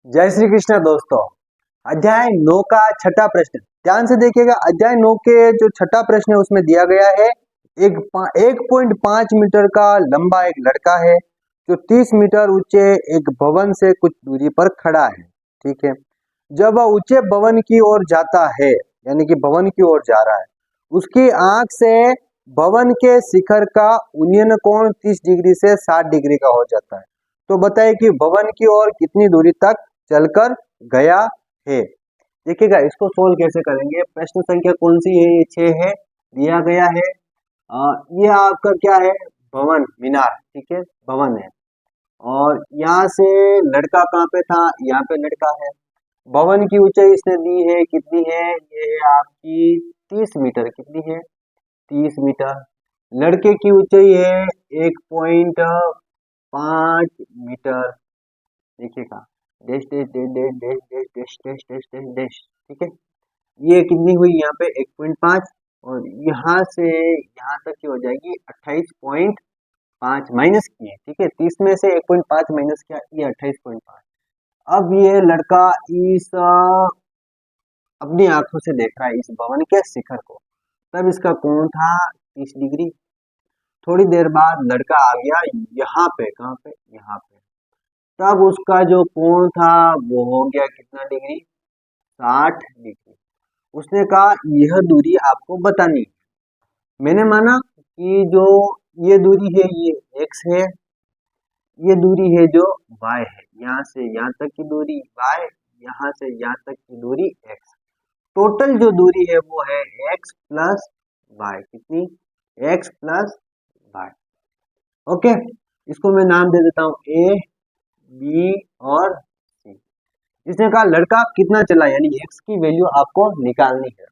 जय श्री कृष्ण दोस्तों। अध्याय 9 का छठा प्रश्न ध्यान से देखिएगा। अध्याय 9 के जो छठा प्रश्न है उसमें दिया गया है 1.5 मीटर का लंबा एक लड़का है जो 30 मीटर ऊंचे एक भवन से कुछ दूरी पर खड़ा है। ठीक है, जब वह ऊंचे भवन की ओर जाता है यानी कि भवन की ओर जा रहा है, उसकी आंख से भवन के शिखर का उन्नयन कोण 30 डिग्री से 60 डिग्री का हो जाता है। तो बताइए कि भवन की ओर कितनी दूरी तक चलकर गया है। देखिएगा इसको सोल्व कैसे करेंगे। प्रश्न संख्या कौन सी है? ये 6 है, दिया गया है। ये आपका क्या है? भवन, मीनार। ठीक है, भवन है और यहाँ से लड़का कहाँ पे था? यहाँ पे लड़का है। भवन की ऊंचाई इसने दी है, कितनी है? ये है आपकी 30 मीटर। कितनी है? 30 मीटर। लड़के की ऊंचाई है 1.5 मीटर। देखिएगा dash dash dash dash dash dash dash dash dash dash dash. ठीक है, ये कितनी हुई यहाँ पे? 1.5 और यहाँ से यहाँ तक की हो जाएगी 28.5 माइनस की है। ठीक है, 30 में से 1.5 माइनस किया, ये 28.5। अब ये लड़का इस अपनी आंखों से देख रहा है इस भवन के शिखर को, तब इसका कोण था 30 डिग्री। थोड़ी देर बाद लड़का आ गया यहाँ पे, कहाँ पे? यहाँ पे। तब उसका जो कोण था वो हो गया कितना डिग्री? 60 डिग्री। उसने कहा यह दूरी आपको बतानी है। मैंने माना कि जो ये दूरी है ये x है, ये दूरी है जो y है, यहाँ से यहाँ तक की दूरी y, यहाँ से यहाँ तक की दूरी x। टोटल जो दूरी है वो है x प्लस y। कितनी? x plus y। ओके, इसको मैं नाम दे देता हूँ a, b और c। इसने कहा लड़का कितना चला, यानी x की वैल्यू आपको निकालनी है।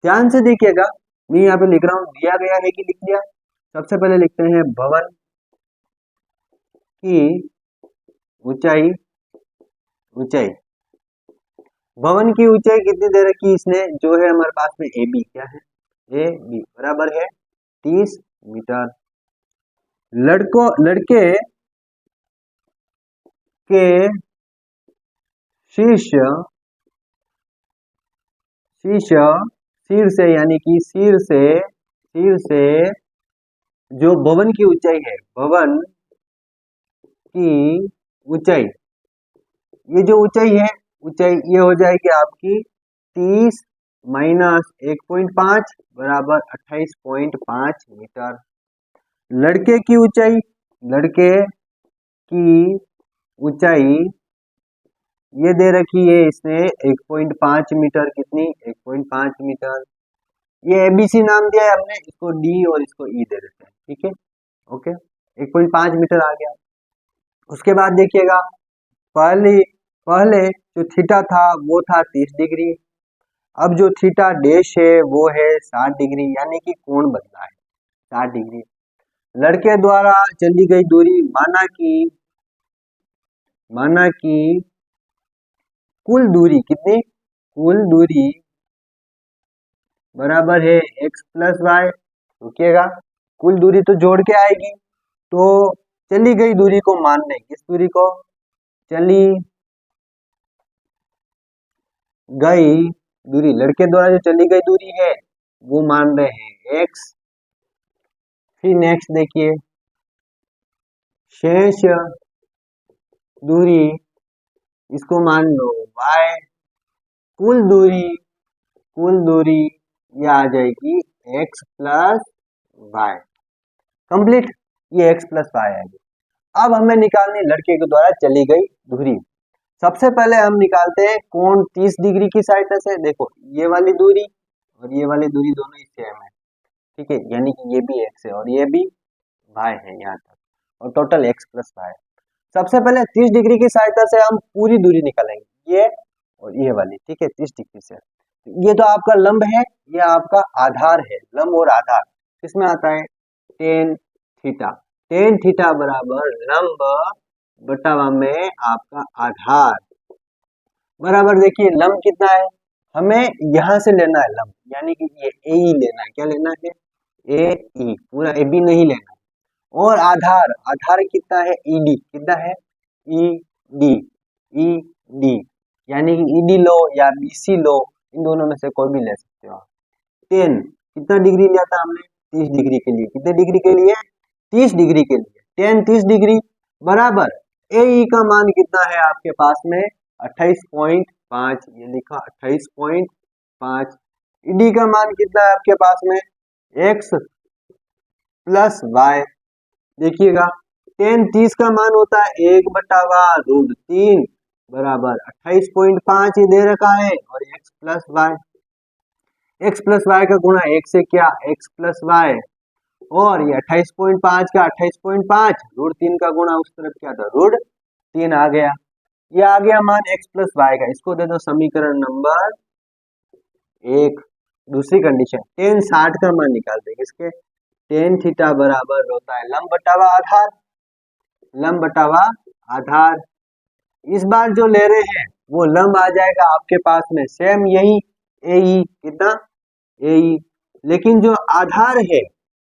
ध्यान से देखिएगा, मैं यहाँ पे लिख रहा हूँ, दिया गया है कि लिख दिया। सबसे पहले लिखते हैं भवन की ऊंचाई। ऊंचाई, भवन की ऊंचाई कितनी दे रखी इसने? जो है हमारे पास में ए बी। क्या है? ए बी बराबर है 30 मीटर। लड़के के शीर्ष शीर्ष से यानी कि सिर से जो भवन की ऊंचाई है, भवन की ऊंचाई, ये जो ऊंचाई है, ऊंचाई ये हो जाएगी आपकी 30 माइनस 1.5 बराबर 28.5 मीटर। लड़के की ऊंचाई, लड़के की ऊंचाई ये दे रखी है इसने 1.5 मीटर। कितनी? 1.5 मीटर। ये एबीसी नाम दिया है हमने, इसको डी और इसको ई दे देते हैं। ठीक है, ओके, 1.5 मीटर आ गया। उसके बाद देखिएगा, पहले जो थीटा था वो था 30 डिग्री। अब जो थीटा डैश है वो है 60 डिग्री, यानी कि कोण बदला है 60 डिग्री। लड़के द्वारा चली गई दूरी, माना कि कुल दूरी कितनी? कुल दूरी बराबर है x प्लस वाई। रुकिएगा, कुल दूरी तो जोड़ के आएगी, तो चली गई दूरी को मान लें। किस दूरी को? चली गई दूरी, लड़के द्वारा जो चली गई दूरी है वो मान रहे हैं x। फिर नेक्स्ट देखिए, शेष दूरी इसको मान लो y। कुल दूरी ये आ जाएगी x प्लस वाई। कंप्लीट, ये x प्लस वाई आएगी। अब हमें निकालनी लड़के के द्वारा चली गई दूरी। सबसे पहले हम निकालते हैं कोण 30 डिग्री की सहायता से। देखो ये वाली दूरी और ये वाली दूरी दोनों ही सेम है। ठीक है, यानी कि ये भी x है और ये भी y है यहाँ तक, और टोटल x प्लस वाई। सबसे पहले 30 डिग्री की सहायता से हम पूरी दूरी निकालेंगे, ये और ये वाली। ठीक है, 30 डिग्री से ये तो आपका लंब है, ये आपका आधार है। लंब और आधार किसमें आता है? Tan theta. टेन थीटा बराबर लंब बटावा में आपका आधार बराबर। देखिए लंब कितना है, हमें यहां से लेना है लंब, यानी कि ये ए ई लेना है। क्या लेना है? ए ई, पूरा ए बी नहीं लेना है। और आधार कितना है? E D. कितना है? E D. ई डी, यानी कि ईडी लो या बीसी लो, इन दोनों में से कोई भी ले सकते हो। 10 कितना डिग्री लिया था हमने? 30 डिग्री के लिए। कितने डिग्री के लिए? 30 डिग्री के लिए। 10 30 डिग्री बराबर ए का मान कितना है आपके पास में? 28.5, ये लिखा 28.5। ईडी का मान कितना है आपके पास में? x plus Y. देखिएगा 10 30 का मान होता है 1/√3 बराबर 28.5 ही दे रखा है, और x प्लस वाई का गुणा 1 से क्या? x प्लस वाई, और ये 28.5 का 28.5 √3 का गुणा उस तरफ क्या था? √3 आ गया। ये आ गया मान x प्लस वाई का। इसको दे दो समीकरण नंबर 1। दूसरी कंडीशन 10 60 का मान निकालते हैं। किसके? tan थीटा बराबर होता है लंब बटावा आधार, लंब बटावा आधार। इस बार जो ले रहे हैं वो लंब आ जाएगा आपके पास में सेम यही ए, कितना? ए, लेकिन जो आधार है,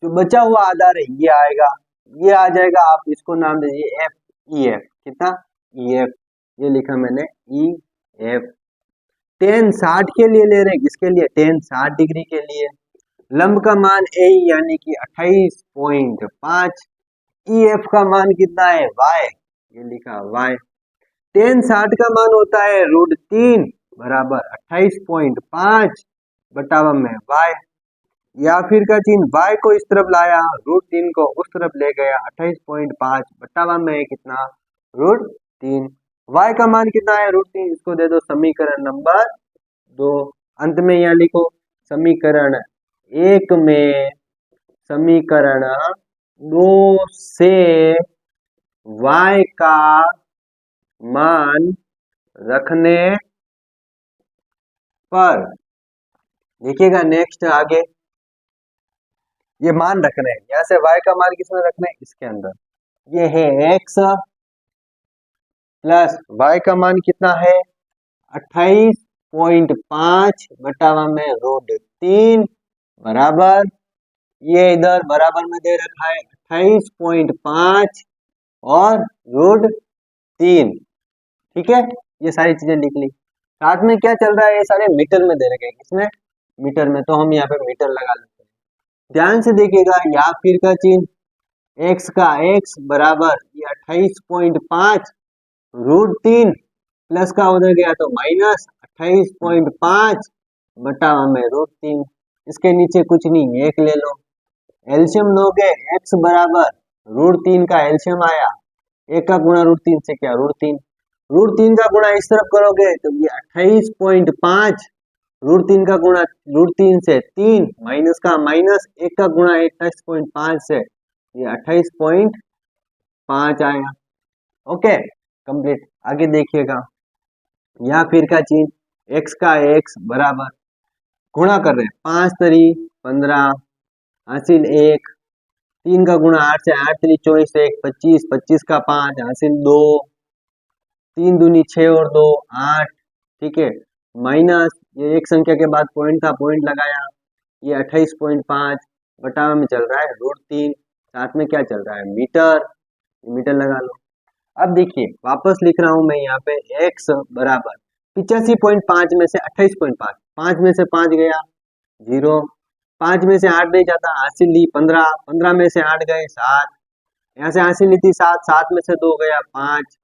जो बचा हुआ आधार है, ये आएगा, ये आ जाएगा। आप इसको नाम दीजिए एफ, ई एफ। कितना? ई एफ, ये लिखा मैंने ई एफ। tan 60 के लिए ले रहे हैं। किसके लिए? tan 60 डिग्री के लिए। लंब का मान ए यानी कि 28.5, ई एफ का मान कितना है? y, ये लिखा y। tan 60 का मान होता है √3 बराबर 28.5 बटावा में y, या फिर का चिन्ह y को इस तरफ लाया, √3 को उस तरफ ले गया, 28.5 बटावा में कितना? √3। y का मान कितना है? √3। इसको दे दो समीकरण नंबर 2। अंत में यहाँ लिखो समीकरण 1 में समीकरण 2 से y का मान रखने पर, देखिएगा नेक्स्ट आगे ये मान रखना है। यहां से y का मान किसमें रखना है? इसके अंदर। ये है x प्लस y का मान कितना है? 28.5 बटावा में √3 बराबर, ये इधर बराबर में दे रखा है 28.5 और √3। ठीक है, ये सारी चीजें लिख ली। साथ में क्या चल रहा है? ये सारे मीटर में दे रखे हैं। किसमें? मीटर में। तो हम यहाँ पे मीटर लगा लेते हैं। ध्यान से देखिएगा, या फिर का चिन्ह x का x बराबर ये 28.5 √3 प्लस का उधर गया तो माइनस 28.5 बटावा में √3। इसके नीचे कुछ नहीं, एक ले लो, एल्शियम लोगे, x बराबर √3 का एल्शियम आया, एक का गुणा √3 से क्या? √3। √3 का गुणा इस तरफ करोगे तो ये 28.5 √3 का गुणा √3 से 3 माइनस का माइनस, एक का गुणा 28.5 से ये 28.5 आया। Okay, complete. आगे देखिएगा, या फिर का चिन्ह x का x बराबर गुणा कर रहे हैं 5 तरी 15 हासिल 1, 3 का गुणा 8 से 8 तरी 24 1 25, 25 का 5 हासिल 2, 3 दूनी 6 और 2 8। ठीक है, माइनस ये एक संख्या के बाद पॉइंट था, पॉइंट लगाया, ये 28.5 बटावा में चल रहा है √3, साथ में क्या चल रहा है? मीटर, मीटर लगा लो। अब देखिए वापस लिख रहा हूं मैं यहाँ पे x बराबर 85.5 में से 28.5, 5 में से 5 गया 0, 5 में से 8 नहीं जाता, हासिल ली 15, 15 में से 8 गए 7, यहाँ से हासिल ली थी 7, 7 में से 2 गया 5,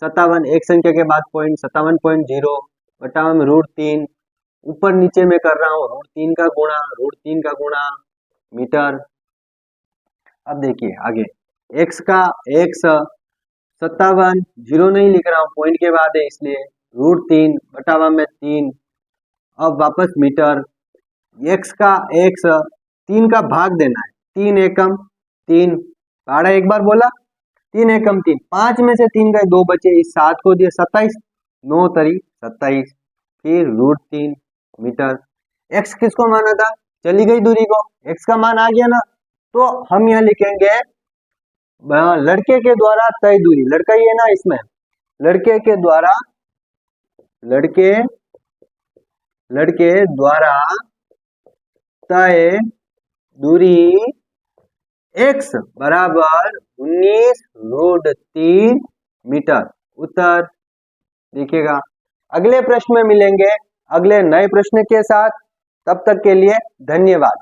57, एक संख्या के बाद पॉइंट 57.0 बटावा में √3, ऊपर नीचे में कर रहा हूँ √3 का गुणा, √3 का गुणा मीटर। अब देखिए आगे x का x 57, 0 नहीं लिख रहा हूँ, पॉइंट के बाद है इसलिए √3 बटावा में 3। अब वापस मीटर, x का x 3 का भाग देना है, 3 एकम 3, पढ़ा एक बार बोला, 3 एकम 3, 5 में से 3 गए 2 बचे, इस 7 को दिए 27, 9 तरी 27, फिर √3 मीटर। x किसको माना था? चली गई दूरी को, x का मान आ गया ना, तो हम यहाँ लिखेंगे लड़के के द्वारा तय दूरी, लड़का ही है ना इसमें, लड़के के द्वारा तय दूरी x बराबर 19 √3 मीटर। उत्तर देखिएगा। अगले प्रश्न में मिलेंगे अगले नए प्रश्न के साथ, तब तक के लिए धन्यवाद।